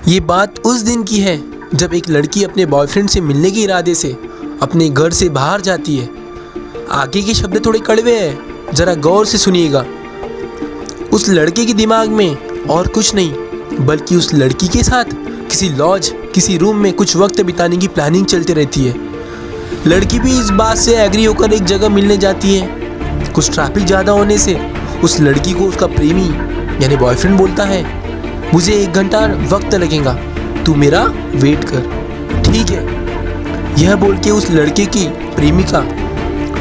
ये बात उस दिन की है जब एक लड़की अपने बॉयफ्रेंड से मिलने के इरादे से अपने घर से बाहर जाती है। आगे के शब्द थोड़े कड़वे हैं, ज़रा गौर से सुनिएगा। उस लड़के के दिमाग में और कुछ नहीं बल्कि उस लड़की के साथ किसी लॉज, किसी रूम में कुछ वक्त बिताने की प्लानिंग चलती रहती है। लड़की भी इस बात से एग्री होकर एक जगह मिलने जाती है। कुछ ट्रैफिक ज़्यादा होने से उस लड़की को उसका प्रेमी यानी बॉयफ्रेंड बोलता है, मुझे 1 घंटा वक्त लगेगा, तू मेरा वेट कर। ठीक है, यह बोल के उस लड़के की प्रेमिका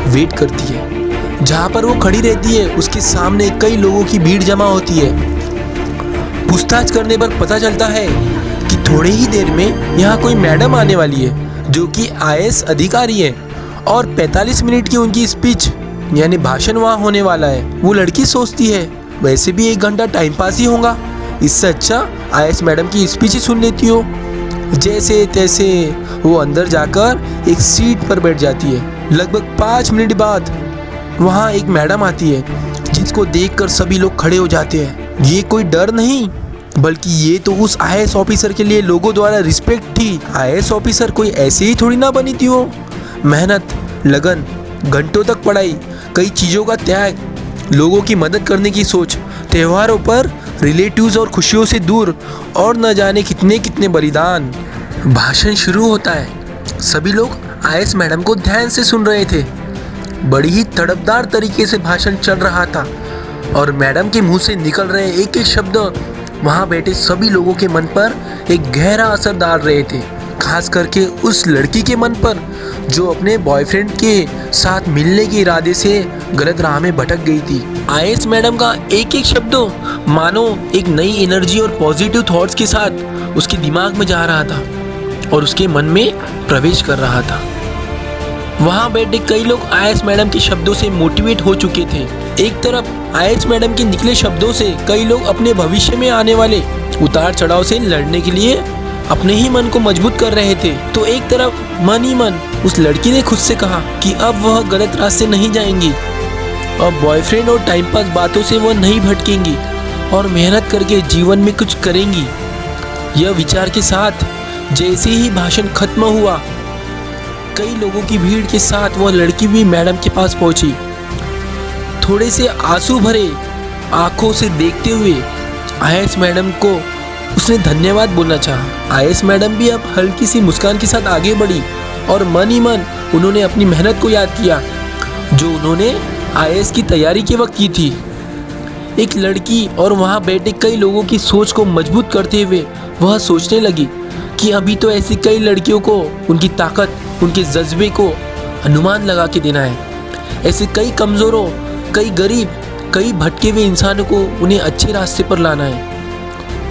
वेट करती है। जहाँ पर वो खड़ी रहती है उसके सामने कई लोगों की भीड़ जमा होती है। पूछताछ करने पर पता चलता है कि थोड़े ही देर में यहाँ कोई मैडम आने वाली है जो कि IAS अधिकारी है और 45 मिनट की उनकी स्पीच यानी भाषण वहाँ होने वाला है। वो लड़की सोचती है वैसे भी 1 घंटा टाइम पास ही होगा, इससे अच्छा IAS मैडम की स्पीच ही सुन लेती हो। जैसे तैसे वो अंदर जाकर एक सीट पर बैठ जाती है। लगभग 5 मिनट बाद वहाँ एक मैडम आती है जिसको देखकर सभी लोग खड़े हो जाते हैं। ये कोई डर नहीं बल्कि ये तो उस IAS ऑफिसर के लिए लोगों द्वारा रिस्पेक्ट थी। IAS ऑफिसर कोई ऐसे ही थोड़ी ना बनी थी। वो मेहनत, लगन, घंटों तक पढ़ाई, कई चीज़ों का त्याग, लोगों की मदद करने की सोच, त्योहारों पर रिलेटिव्स और खुशियों से दूर और न जाने कितने कितने बलिदान। भाषण शुरू होता है। सभी लोग IAS मैडम को ध्यान से सुन रहे थे। बड़ी ही तड़पदार तरीके से भाषण चल रहा था और मैडम के मुंह से निकल रहे एक एक शब्द वहाँ बैठे सभी लोगों के मन पर एक गहरा असर डाल रहे थे। खास करके उस लड़की के मन पर जो अपने बॉयफ्रेंड के साथ मिलने के इरादे से गलत राह में भटक गई थी। IAS मैडम का एक एक शब्द मानो एक नई एनर्जी और पॉजिटिव थॉट्स के साथ उसके दिमाग में जा रहा था और उसके मन में प्रवेश कर रहा था। वहाँ बैठे कई लोग IAS मैडम के शब्दों से मोटिवेट हो चुके थे। एक तरफ IAS मैडम के निकले शब्दों से कई लोग अपने भविष्य में आने वाले उतार चढ़ाव से लड़ने के लिए अपने ही मन को मजबूत कर रहे थे, तो एक तरफ मन ही मन उस लड़की ने खुद से कहा कि अब वह गलत रास्ते नहीं जाएंगी, अब बॉयफ्रेंड और टाइम पास बातों से वह नहीं भटकेंगी और मेहनत करके जीवन में कुछ करेंगी। यह विचार के साथ जैसे ही भाषण खत्म हुआ, कई लोगों की भीड़ के साथ वह लड़की भी मैडम के पास पहुंची। थोड़े से आंसू भरे आंखों से देखते हुए IAS मैडम को उसने धन्यवाद बोलना चाहा। IAS मैडम भी अब हल्की सी मुस्कान के साथ आगे बढ़ी और मन ही मन उन्होंने अपनी मेहनत को याद किया जो उन्होंने IAS की तैयारी के वक्त की थी। एक लड़की और वहाँ बैठे कई लोगों की सोच को मजबूत करते हुए वह सोचने लगी कि अभी तो ऐसी कई लड़कियों को उनकी ताकत, उनके जज्बे को अनुमान लगा के देना है। ऐसे कई कमज़ोरों, कई गरीब, कई भटके हुए इंसानों को उन्हें अच्छे रास्ते पर लाना है।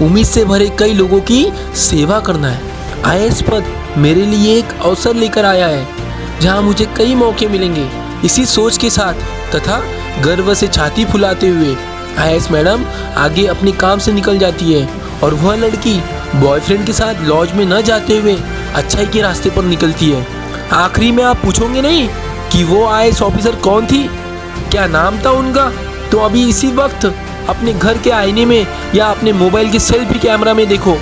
उम्मीद से भरे कई लोगों की सेवा करना है। IAS पद मेरे लिए एक अवसर लेकर आया है जहां मुझे कई मौके मिलेंगे। इसी सोच के साथ तथा गर्व से छाती फुलाते हुए IAS मैडम आगे अपने काम से निकल जाती है और वह लड़की बॉयफ्रेंड के साथ लॉज में न जाते हुए अच्छाई के रास्ते पर निकलती है। आखिरी में आप पूछोगे नहीं कि वो IAS ऑफिसर कौन थी, क्या नाम था उनका? तो अभी इसी वक्त अपने घर के आईने में या अपने मोबाइल के सेल्फी कैमरा में देखो,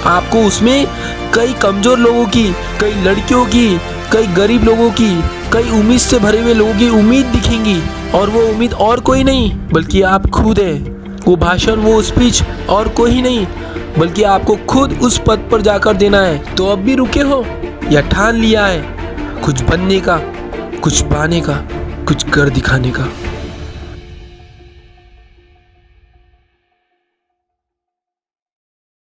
आपको उसमें कई कमज़ोर लोगों की, कई लड़कियों की, कई गरीब लोगों की, कई उम्मीद से भरे हुए लोगों की उम्मीद दिखेंगी और वो उम्मीद और कोई नहीं बल्कि आप खुद है। वो भाषण, वो स्पीच और कोई नहीं बल्कि आपको खुद उस पद पर जाकर देना है। तो अब भी रुके हो या ठान लिया है कुछ बनने का, कुछ पाने का, कुछ कर दिखाने का?